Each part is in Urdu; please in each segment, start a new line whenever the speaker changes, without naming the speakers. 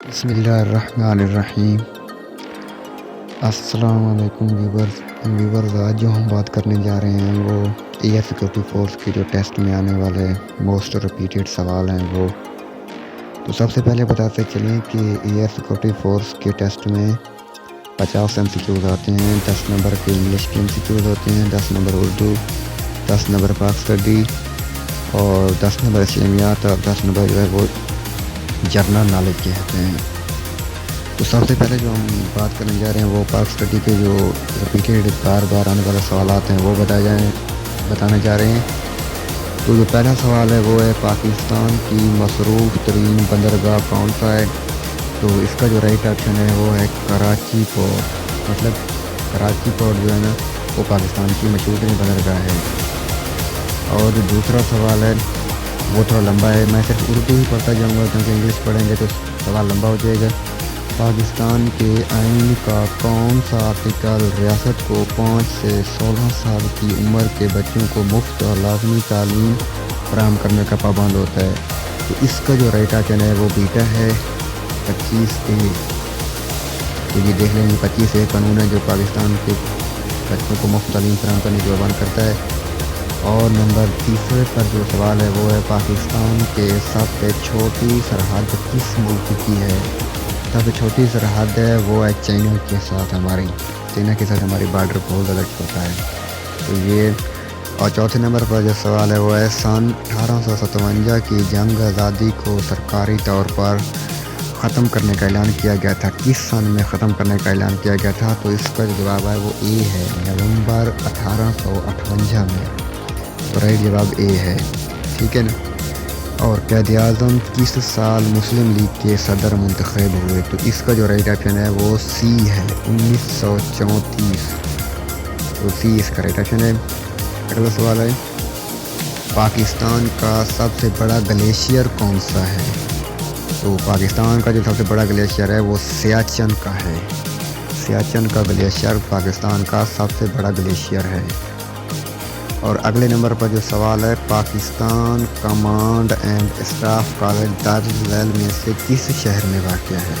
بسم اللہ الرحمن الرحیم۔ السلام علیکم ویورز آج جو ہم بات کرنے جا رہے ہیں وہ اے ایف سیکورٹی فورس کے جو ٹیسٹ میں آنے والے موسٹ ریپیٹڈ سوال ہیں وہ تو سب سے پہلے بتاتے چلیں کہ اے ایف سیکورٹی فورس کے ٹیسٹ میں 50 ایم سی کیوز آتے ہیں، 10 نمبر کے انگلش کے ایم سی کیوز ہوتے ہیں، 10 نمبر اردو، 10 نمبر پاک اسٹڈی اور 10 نمبر اسلامیات اور 10 نمبر جو ہے وہ جرنل نالج کے ہوتے ہیں۔ تو سب سے پہلے جو ہم بات کرنے جا رہے ہیں وہ پاک اسٹڈی کے جو ریپیٹیڈ بار بار آنے والے سوالات ہیں وہ بتانے جا رہے ہیں۔ تو جو پہلا سوال ہے وہ ہے پاکستان کی مصروف ترین بندرگاہ کون سا ہے؟ تو اس کا جو رائٹ آپشن ہے وہ ہے کراچی پورٹ۔ مطلب کراچی پورٹ جو ہے نا وہ پاکستان کی مشہور ترین بندرگاہ ہے۔ اور جو دوسرا سوال ہے وہ تھوڑا لمبا ہے، میں صرف اردو ہی پڑھتا جاؤں گا کیونکہ انگلش پڑھیں گے تو سوال لمبا ہو جائے گا۔ پاکستان کے آئین کا کون سا آرٹیکل ریاست کو 5 سے 16 سال کی عمر کے بچوں کو مفت اور لازمی تعلیم فراہم کرنے کا پابند ہوتا ہے؟ تو اس کا جو رائٹ آپشن ہے وہ بیٹا ہے 25A۔ تو یہ دیکھ لیں گے 25A قانون ہے جو پاکستان کے بچوں کو مفت تعلیم فراہم کرنے کی پابند کرتا ہے۔ اور نمبر تیسرے پر جو سوال ہے وہ ہے پاکستان کے سب سے چھوٹی سرحد کس ملک کی ہے؟ سب سے چھوٹی سرحد ہے وہ ہے چائنا کے ساتھ، ہماری بارڈر بہت زیادہ چھوٹا ہے۔ تو یہ اور چوتھے نمبر پر جو سوال ہے وہ ہے سن 1857 کی جنگ آزادی کو سرکاری طور پر ختم کرنے کا اعلان کیا گیا تھا، کس سن میں ختم کرنے کا اعلان کیا گیا تھا؟ تو اس کا جو جواب ہے وہ اے ہے، نومبر 1858 میں۔ تو رائٹ جواب اے ہے، ٹھیک ہے نا۔ اور قائد اعظم کس سال مسلم لیگ کے صدر منتخب ہوئے؟ تو اس کا جو رائٹ آپشن ہے وہ سی ہے، 1934۔ تو سی اس کا رائٹ آپشن ہے۔ اگلا سوال ہے پاکستان کا سب سے بڑا گلیشیئر کون سا ہے؟ تو پاکستان کا جو سب سے بڑا گلیشیئر ہے وہ سیاچن کا ہے۔ سیاچن کا گلیشیئر پاکستان کا سب سے بڑا گلیشیئر ہے۔ اور اگلے نمبر پر جو سوال ہے Pakistan command and staff college Darul Uloom میں سے کس شہر میں واقع ہے؟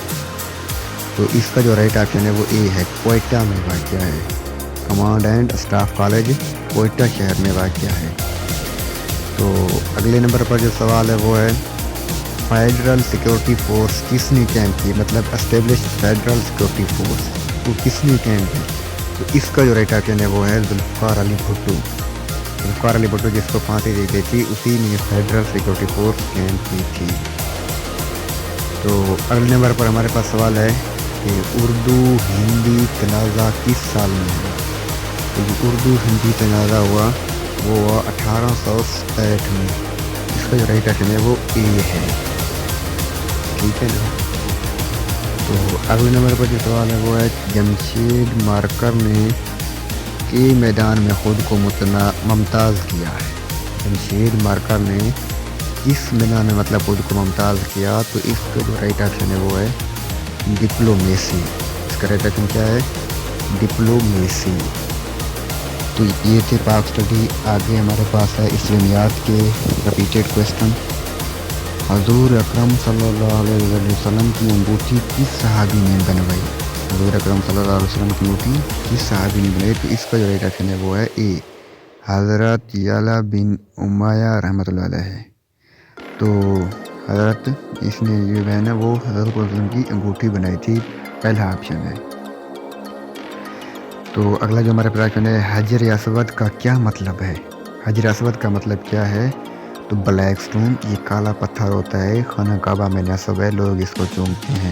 تو اس کا جو رائٹ آپشن ہے وہ اے ہے، کوئٹہ میں واقع ہے۔ Command and staff college Quetta شہر میں واقع ہے۔ تو اگلے نمبر پر جو سوال ہے وہ ہے فیڈرل سیکورٹی فورس کس نے قائم کی؟ مطلب اسٹیبلش فیڈرل سیکورٹی فورس تو کس نے قائم کی؟ تو اس کا جو رائٹ آپشن ہے وہ ہے ذوالفقار علی بھٹو۔ ذوالفقار علی بھٹو جس کو پھانسی دی گئی تھی اسی نے فیڈرل سیکورٹی فورس قائم کی تھی۔ تو اگلے نمبر پر ہمارے پاس سوال ہے کہ اردو ہندی تنازع کس سال میں ہے؟ تو جو اردو ہندی تنازع ہوا وہ ہوا 1867 میں۔ اس کا جو رائٹ آپشن ہے وہ اے ہے، ٹھیک ہے نا۔ تو اگلے نمبر پر جو سوال ہے وہ ہے جمشید مارکر نے کے میدان میں خود کو ممتاز کیا ہے؟ جمشید مارکر نے کس میدان میں مطلب خود کو ممتاز کیا؟ تو اس کا جو رائٹ آپشن ہے وہ ہے ڈپلومیسی۔ اس کا رائٹ آپشن کیا ہے؟ ڈپلومیسی۔ تو یہ تھے پاک اسٹڈی۔ آگے ہمارے پاس ہے اسلامیات کے ریپیٹڈ کویسچن۔ حضور اکرم صلی اللہ علیہ وسلم کی انگوٹھی کس صحابی نے بنوائی؟ حضور اکرم صلی اللہ علیہ وسلم کی انگوٹھی کس صحابی نے بنوائی؟ تو اس کا جو رائٹ آپشن ہے وہ ہے اے، حضرت یعلا بن امیہ رحمۃ اللہ علیہ۔ تو حضرت اس نے یہ بہن ہے وہ حضرت وسلم کی انگوٹھی بنائی تھی، پہلا آپشن ہے۔ تو اگلا جو ہمارے پاس ہے حجر اسود کا کیا مطلب ہے؟ حجر اسود کا مطلب کیا ہے؟ تو بلیک سٹون، یہ کالا پتھر ہوتا ہے، خانہ کعبہ میں نصب ہے، لوگ اس کو چومتے ہیں۔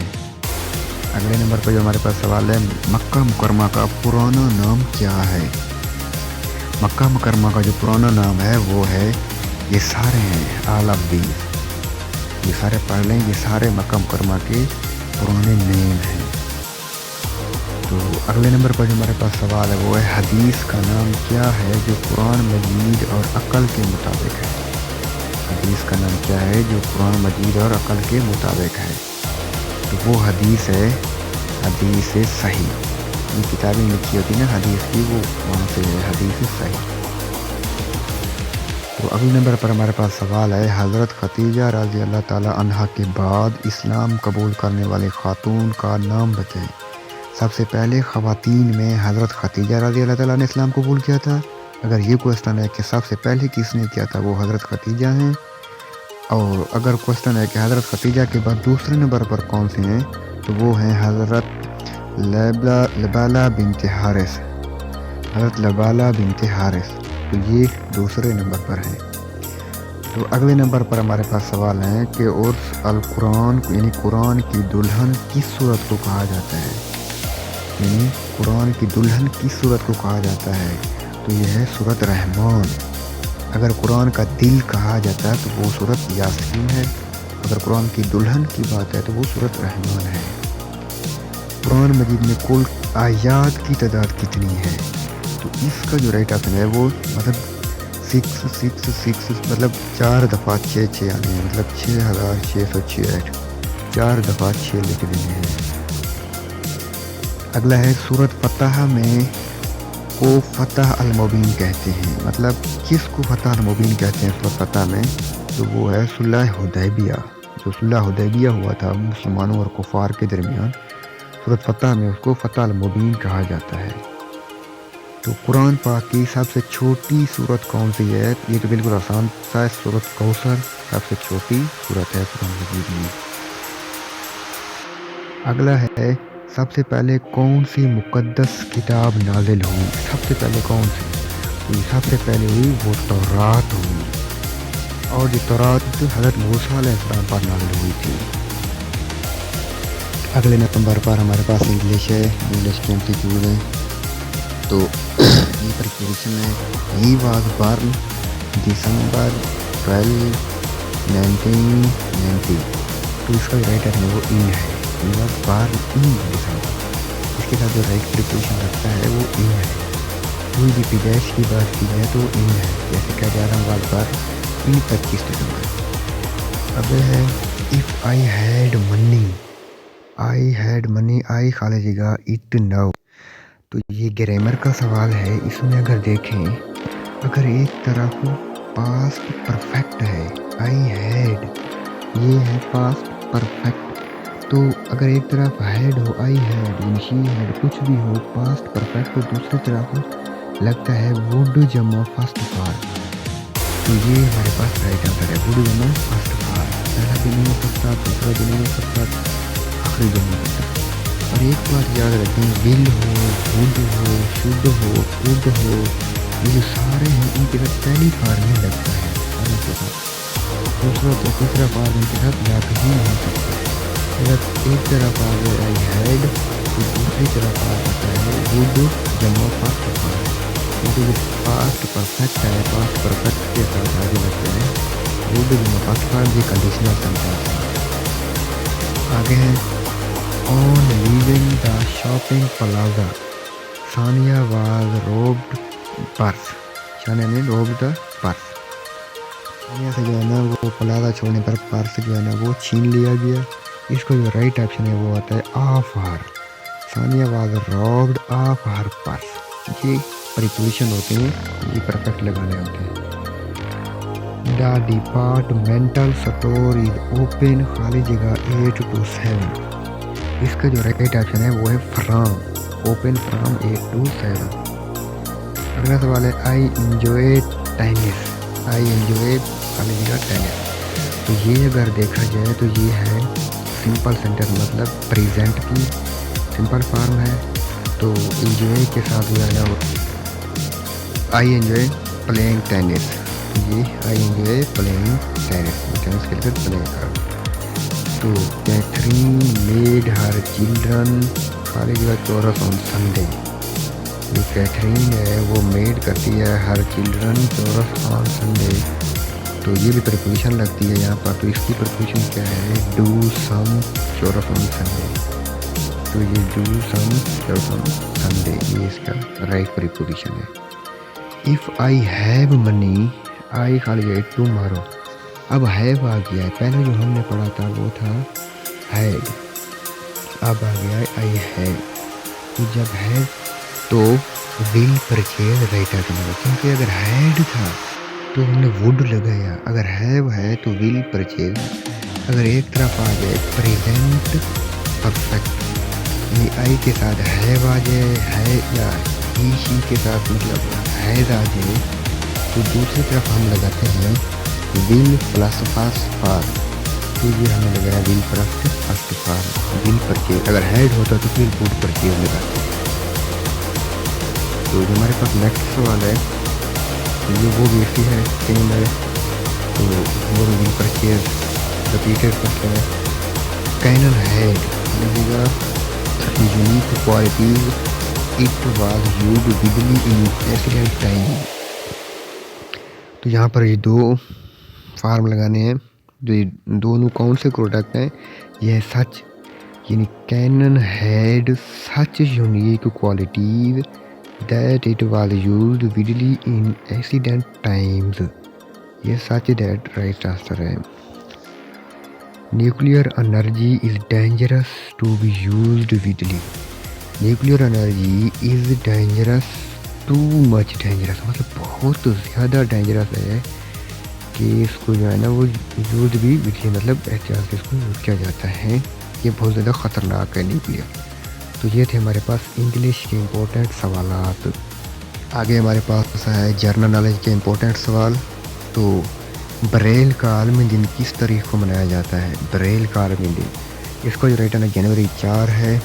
اگلے نمبر پر جو ہمارے پاس سوال ہے مکہ مکرمہ کا پرانا نام کیا ہے؟ مکہ مکرمہ کا جو پرانا نام ہے وہ ہے، یہ سارے ہیں آل آف دیز، یہ سارے پڑھ لیں، یہ سارے مکہ مکرمہ کے پرانے نیم ہیں۔ تو اگلے نمبر پر جو ہمارے پاس سوال ہے وہ ہے حدیث کا نام کیا ہے جو قرآن مجید اور عقل کے مطابق ہے؟ حدیث کا نام کیا ہے جو قرآن مجید اور عقل کے مطابق ہے؟ تو وہ حدیث ہے حدیث صحیح۔ یہ کتابیں لکھی ہوتی ہیں نا حدیث کی، وہ وہاں سے ہے حدیث صحیح۔ تو اگلے نمبر پر ہمارے پاس سوال ہے، حضرت خدیجہ رضی اللہ تعالی عنہا کے بعد اسلام قبول کرنے والی خاتون کا نام بتائیں۔ سب سے پہلے خواتین میں حضرت خدیجہ رضی اللہ تعالیٰ نے اسلام قبول کیا تھا۔ اگر یہ کوشچن ہے کہ سب سے پہلے کس نے کیا تھا، وہ حضرت خدیجہ ہیں۔ اور اگر کوشچن ہے کہ حضرت خدیجہ کے بعد دوسرے نمبر پر کون سے ہیں، تو وہ ہیں حضرت لبالہ بنت حارث۔ حضرت لبالہ بنت حارث، تو یہ دوسرے نمبر پر ہیں۔ تو اگلے نمبر پر ہمارے پاس سوال ہے کہ عرس القرآن یعنی قرآن کی دلہن کس صورت کو کہا جاتا ہے، یعنی قرآن کی دلہن کس صورت کو کہا جاتا ہے، تو یہ ہے سورۃ رحمان۔ اگر قرآن کا دل کہا جاتا ہے تو وہ سورۃ یاسین ہے، اگر قرآن کی دلہن کی بات ہے تو وہ سورۃ رحمان ہے۔ قرآن مجید میں کل آیات کی تعداد کتنی ہے، تو اس کا جو رائٹ آپشن ہے وہ مطلب 666 مطلب 4 دفعہ 6 آنے ہیں، مطلب 6668، 4 دفعہ 6 لکھ دینے ہیں۔ اگلا ہے سورۃ فتح میں کو فتح المبین کہتے ہیں، مطلب کس کو فتح المبین کہتے ہیں سورۃ فتح میں، تو وہ ہے صلح حدیبیہ۔ جو صلح حدیبیہ ہوا تھا مسلمانوں اور کفار کے درمیان، سورۃ فتح میں اس کو فتح المبین کہا جاتا ہے۔ تو قرآن پاک کی سب سے چھوٹی سورت کون سی ہے، یہ تو بالکل آسان سا ہے، سورۃ کوثر سب سے چھوٹی سورت ہے قرآن مجید میں۔ اگلا ہے سب سے پہلے کون سی مقدس کتاب نازل ہوئی، سب سے پہلے کون سی، تو یہ سب سے پہلے ہوئی وہ تورات ہوئی، اور یہ تورات حضرت موسیٰ علیہ السلام پر نازل ہوئی تھی۔ اگلے نمبر پر ہمارے پاس انگلش ہے، انگلش کے MCQ ہے۔ تو یہ پریپریشن ہے، ہی واز بارن دسمبر 12 1990، تو اس کا رائٹ ہے وہ ان ہے، ہی واز بارن ان دسمبر۔ اس کے ساتھ جو رائٹ پریپریشن رکھتا ہے وہ ان ہے۔ کوئی بھی پیدائش کی بات کی جائے تو ان ہے، جیسے کہ جارم واز بارن ان 25 دسمبر۔ اب ہے if I had money, I had money, I خالی جگہ اٹ نو۔ تو یہ گرامر کا سوال ہے، اس میں اگر دیکھیں، اگر ایک طرف پاسٹ پرفیکٹ ہے، آئی ہیڈ یہ ہے پاسٹ پرفیکٹ، تو اگر ایک طرف ہیڈ ہو، آئی ہیڈ یعنی شی ہیڈ، کچھ بھی ہو پاسٹ پرفیکٹ، تو دوسری طرف لگتا ہے ووڈ جمع فرسٹ پارٹ، تو یہ ہمارے پاس رائٹ آنسر ہے، ووڈ جمع فرسٹ پارٹ، پہلا بھی نہیں ہو سکتا، دوسرا بھی نہیں ہو سکتا، آخری بھی نہیں ہو سکتا۔ اور ایک بات یاد رکھیں، ول ہو، وڈ ہو، شڈ ہو، کوڈ ہو، یہ جو سارے ہیں ان کے ساتھ پہلی فارم ہی لگتا ہے، اور ان کے ساتھ دوسرا تو تیسرا فارم ان کے ساتھ لگ ہی نہیں سکتا۔ اگر ایک طرف آ گیا آئی ہیڈ، تو دوسری طرف آ جاتا ہے وڈ جمع فاسٹ فارم، کیونکہ جو پاسٹ پرفیکٹ ہے، پاسٹ پرفیکٹ کے ساتھ آگے لگتا ہے وڈ جمع فاسٹ فارم، یہ کنڈیشنل سینٹینس ہے۔ آگے ہیں On leaving the shopping plaza, Sania was robbed purse. Sania نے robbed the purse. سانیہ سے جو ہے نا وہ پلازا چھوڑنے پر پرس جو ہے نا وہ چھین لیا گیا۔ اس کا جو رائٹ آپشن ہے وہ آتا ہے of her, Sania was robbed of her purse. یہ پریپوزیشن ہوتے ہیں، یہ پرفیکٹ لگانے ہوتے ہیں۔ The departmental store is open خالی جگہ 8 to 7۔ اس کا جو رائٹ آپشن ہے وہ ہے فرام، اوپن فرام 8 to 7۔ اگلا سوال ہے I enjoy tennis, I enjoy خالی جگہ ٹینس، تو یہ اگر دیکھا جائے تو یہ ہے سمپل سینٹینس، مطلب پریزنٹ کی سمپل فارم ہے، تو انجوائے کے ساتھ جو ہے نا آئی انجوائے پلینگ ٹینس، یہ I enjoy playing tennis, tennis کے ساتھ پلے کر۔ تو کیتھرین میڈ ہر چلڈرن خالی جگہ چورس آن سنڈے، جو کیتھرین ہے وہ میڈ کرتی ہے ہر چلڈرن چورس آن سنڈے، تو یہ بھی پریپوزیشن لگتی ہے یہاں پر، تو اس کی پریپوزیشن کیا ہے، do some chores on Sunday, تو یہ do some chores on Sunday, یہ اس کا رائٹ پریپوزیشن ہے۔ If I have money, I خالی جگہ ٹمارو، اب ہیو آ گیا ہے، پہلے جو ہم نے پڑھا تھا وہ تھا ہیڈ، اب آ گیا ہے آئی ہیڈ، تو جب ہیڈ تو ول پرچیز رائٹ آپشن ہوگا، کیونکہ اگر ہیڈ تھا تو ہم نے ووڈ لگایا. اگر ہیو ہے تو ول پرچیز. اگر ایک طرف آ جائے پریزنٹ پرفیکٹ، یعنی آئی کے ساتھ ہیو آ جائے، ہے یا ہی شی کے ساتھ مطلب ہیز آ جائے، تو دوسری طرف ہم لگاتے ہیں ول پلس فاسٹ فار. تو یہ ہم نے لگایا will plus fast for will purchase. اگر ہیڈ ہوتا تو پھر ووڈ پرچیز لگاتے. تو جو ہمارے پاس نیکسٹ سوال ہے یہ وہ بھی ایسی ہے سیم ہے. تو وہ بھی ول پرچیز ریپیٹیڈ کرتے ہیں. کینن ہیڈ لگے گا unique qualities it was used widely in accident time. تو یہاں پر یہ دو فارم لگانے ہیں. جو یہ دونوں کون سے پروڈکٹ ہیں؟ یہ ہے سچ، یعنی cannon had such unique qualities that it was used widely in accident times. یہ سچ دیٹ رائٹ آنسر ہے. Nuclear energy is dangerous to be used widely. Nuclear energy is dangerous too much dangerous, مطلب بہت زیادہ ڈینجرس ہے کہ اس کو جو ہے نا وہ یوز بھی ویڈلی مطلب احتیاط سے اس کو یوز کیا جاتا ہے. یہ بہت زیادہ خطرناک ہے نیوکلیئر. تو یہ تھے ہمارے پاس انگلش کے امپورٹنٹ سوالات. آگے ہمارے پاس ہے جرنل نالج کے امپورٹنٹ سوال. تو بریل کا عالمی دن کس تاریخ کو منایا جاتا ہے؟ بریل کا عالمی دن اس کا جو ریٹ ہے نا جنوری 4 ہے.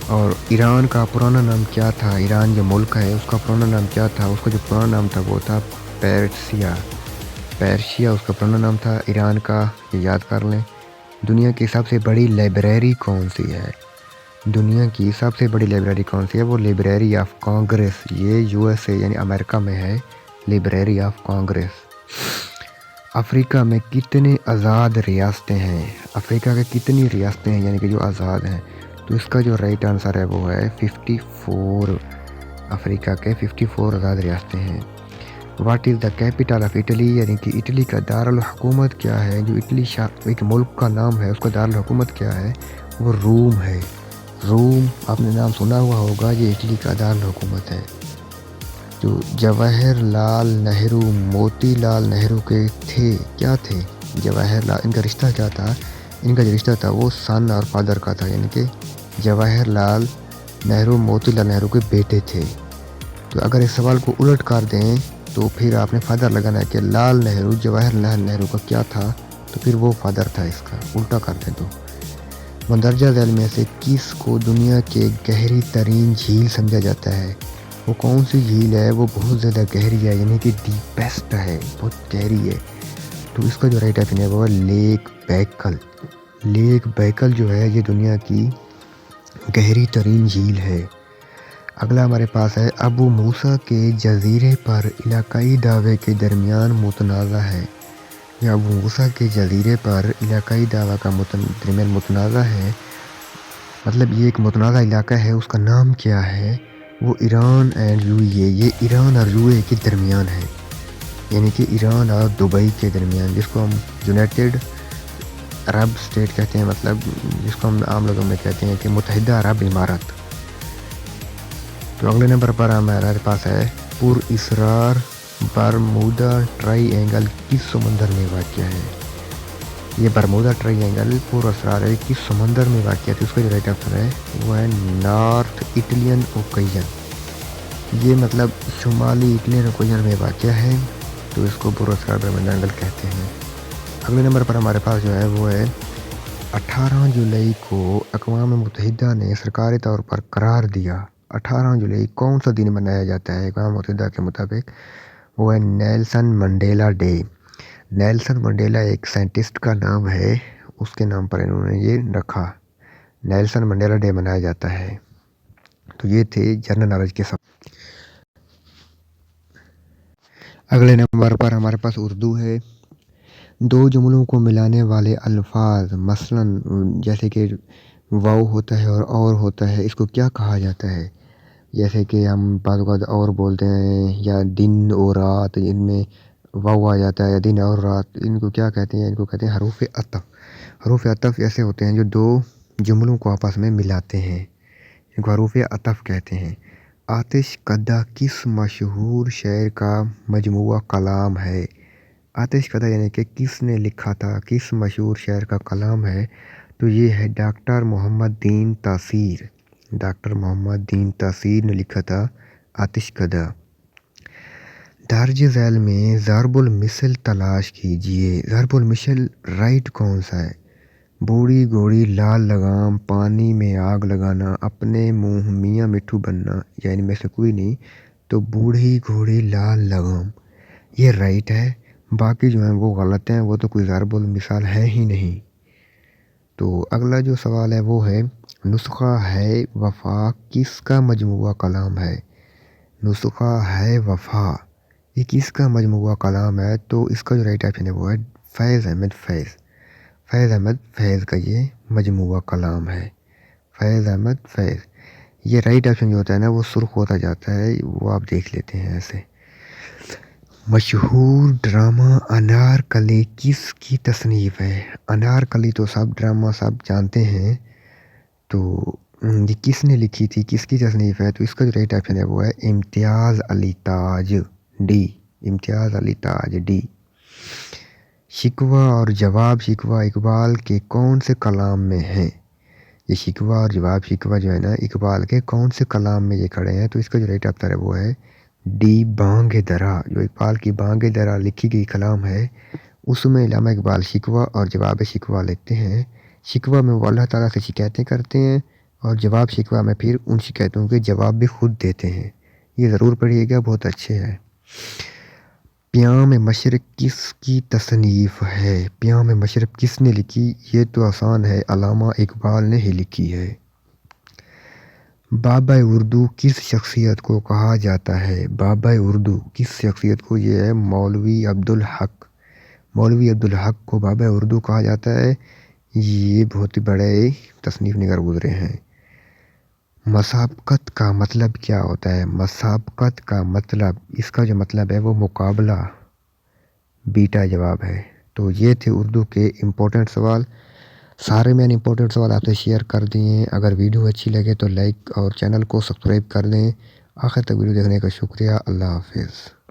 اور ایران کا پرانا نام کیا تھا؟ ایران جو ملک ہے اس کا پرانا نام کیا تھا؟ اس کا جو پرانا نام تھا وہ تھا پیرشیا. پیرشیا اس کا پرانا نام تھا ایران کا، یہ یاد کر لیں. دنیا کی سب سے بڑی لائبریری کون سی ہے؟ دنیا کی سب سے بڑی لائبریری کون سی ہے؟ وہ لائبریری آف کانگریس. یہ یو ایس اے یعنی امریکہ میں ہے لائبریری آف کانگریس. افریقہ میں کتنے آزاد ریاستیں ہیں؟ افریقہ کے کتنی ریاستیں ہیں یعنی کہ جو آزاد ہیں؟ تو اس کا جو رائٹ آنسر ہے وہ ہے 54. افریقہ کے 54 آزاد ریاستیں ہیں. What is the capital of Italy? یعنی کہ اٹلی کا دارالحکومت کیا ہے؟ جو اٹلی ایک ملک کا نام ہے اس کا دارالحکومت کیا ہے؟ وہ روم ہے. روم آپ نے نام سنا ہوا ہوگا، یہ اٹلی کا دارالحکومت ہے. جو جواہر لال نہرو موتی لال نہرو کے تھے کیا تھے؟ جواہر لال، ان کا رشتہ کیا تھا؟ ان کا جو رشتہ تھا وہ سن اور فادر کا تھا، یعنی کہ جواہر لال نہرو موتی لال نہرو کے بیٹے تھے. تو اگر اس سوال کو الٹ کر دیں تو پھر آپ نے فادر لگانا ہے کہ لال نہرو جواہر لال نہرو کا کیا تھا، تو پھر وہ فادر تھا. اس کا الٹا کر دیں تو مندرجہ ذیل میں سے کس کو دنیا کے گہری ترین جھیل سمجھا جاتا ہے؟ وہ کون سی جھیل ہے؟ وہ بہت زیادہ گہری ہے، یعنی کہ ڈیپیسٹ ہے، بہت گہری ہے. تو اس کا جو رائٹ آنسر ہے وہ لیک بیکل. لیک بیکل جو ہے یہ دنیا کی گہری ترین جھیل ہے. اگلا ہمارے پاس ہے ابو موسیٰ کے جزیرے پر علاقائی دعوے کے درمیان متنازع ہے. یہ ابو موسیٰ کے جزیرے پر علاقائی دعویٰ کا درمیان متنازع ہے، مطلب یہ ایک متنازع علاقہ ہے. اس کا نام کیا ہے؟ وہ ایران اینڈ یو اے. یہ ایران اور یو اے کے درمیان ہے، یعنی کہ ایران اور دبئی کے درمیان، جس کو ہم یونائٹڈ عرب اسٹیٹ کہتے ہیں، مطلب جس کو ہم عام لوگوں میں کہتے ہیں کہ متحدہ عرب امارات. تو اگلے نمبر پر ہمارے پاس ہے پر اسرار برمودا ٹرائی اینگل کس سمندر میں واقع ہے؟ یہ برمودا ٹرائی اینگل پر اسرار ہے کس سمندر میں واقع ہے؟ تو اس کا جو رائٹ آنسر ہے وہ ہے نارتھ اٹلین اوکیشن. یہ مطلب شمالی اٹلین اوکیشن میں واقع ہے، تو اس کو پر اسرار برمودا اینگل کہتے ہیں. اگلے نمبر پر ہمارے پاس جو ہے وہ ہے 18 جولائی کو اقوام متحدہ نے سرکاری طور پر قرار دیا. 18 جولائی کون سا دن منایا جاتا ہے اقوام متحدہ کے مطابق؟ وہ ہے Nelson Mandela day. Nelson Mandela ایک سائنٹسٹ کا نام ہے، اس کے نام پر انہوں نے یہ رکھا، نیلسن منڈیلا ڈے منایا جاتا ہے. تو یہ تھے جنرل نالج کے سب. اگلے نمبر پر ہمارے پاس اردو ہے. دو جملوں کو ملانے والے الفاظ، مثلاً جیسے کہ واو ہوتا ہے اور ہوتا ہے، اس کو کیا کہا جاتا ہے؟ جیسے کہ ہم بعض اوقات اور بولتے ہیں، یا دن اور رات، ان میں واو آ جاتا ہے، یا دن اور رات، ان کو کیا کہتے ہیں؟ ان کو کہتے ہیں حروف عطف. حروف عطف ایسے ہوتے ہیں جو دو جملوں کو آپس میں ملاتے ہیں، ان کو حروف عطف کہتے ہیں. آتش کدہ کس مشہور شاعر کا مجموعہ کلام ہے؟ آتش کدہ یعنی کہ کس نے لکھا تھا، کس مشہور شاعر کا کلام ہے؟ تو یہ ہے ڈاکٹر محمد دین تاثیر۔ ڈاکٹر محمد دین تاثیر نے لکھا تھا آتش کدہ۔ درج ذیل میں ضرب المثل تلاش کیجیے۔ ضرب المثل رائٹ کون سا ہے؟ بوڑھی گھوڑی لال لگام، پانی میں آگ لگانا، اپنے منہ میاں مٹھو بننا، یا ان میں سے کوئی نہیں، تو بوڑھی گھوڑی لال لگام یہ رائٹ ہے۔ باقی جو ہیں وہ غلط ہیں، وہ تو کوئی ضرب المثال ہے ہی نہیں۔ تو اگلا جو سوال ہے وہ ہے نسخہ ہے وفا کس کا مجموعہ کلام ہے؟ نسخہ ہے وفا یہ کس کا مجموعہ کلام ہے؟ تو اس کا جو رائٹ آپشن ہے وہ ہے فیض احمد فیض۔ فیض احمد فیض کا یہ مجموعہ کلام ہے۔ فیض احمد فیض۔ یہ رائٹ آپشن جو ہوتا ہے نا وہ سرخ ہوتا جاتا ہے، وہ آپ دیکھ لیتے ہیں ایسے۔ مشہور ڈرامہ انارکلی کس کی تصنیف ہے؟ انارکلی تو سب ڈرامہ سب جانتے ہیں، تو یہ کس نے لکھی تھی، کس کی تصنیف ہے؟ تو اس کا جو رائٹ آپشن ہے وہ ہے امتیاز علی تاج، ڈی۔ امتیاز علی تاج، ڈی۔ شکوہ اور جواب شکوہ اقبال کے کون سے کلام میں ہیں؟ یہ شکوہ اور جواب شکوہ جو ہے نا اقبال کے کون سے کلام میں یہ کھڑے ہیں؟ تو اس کا جو رائٹ آپشن ہے وہ ہے ڈی بانگ درا۔ جو اقبال کی بانگ درا لکھی گئی کلام ہے اس میں علامہ اقبال شکوہ اور جواب شکوہ لکھتے ہیں۔ شکوہ میں وہ اللہ تعالیٰ سے شکایتیں کرتے ہیں، اور جواب شکوہ میں پھر ان شکایتوں کے جواب بھی خود دیتے ہیں۔ یہ ضرور پڑھیے گا، بہت اچھے ہیں۔ پیام مشرق کس کی تصنیف ہے؟ پیام مشرق کس نے لکھی؟ یہ تو آسان ہے، علامہ اقبال نے ہی لکھی ہے۔ بابا اردو کس شخصیت کو کہا جاتا ہے؟ بابا اردو کس شخصیت کو؟ یہ ہے مولوی عبدالحق۔ مولوی عبدالحق کو بابا اردو کہا جاتا ہے۔ یہ بہت ہی بڑے تصنیف نگار گزرے ہیں۔ مسابقت کا مطلب کیا ہوتا ہے؟ مسابقت کا مطلب، اس کا جو مطلب ہے وہ مقابلہ، بیٹا جواب ہے۔ تو یہ تھے اردو کے امپورٹنٹ سوال۔ سارے میں نے امپورٹنٹ سوال آپ سے شیئر کر دیے۔ اگر ویڈیو اچھی لگے تو لائک اور چینل کو سبسکرائب کر دیں۔ آخر تک ویڈیو دیکھنے کا شکریہ۔ اللہ حافظ۔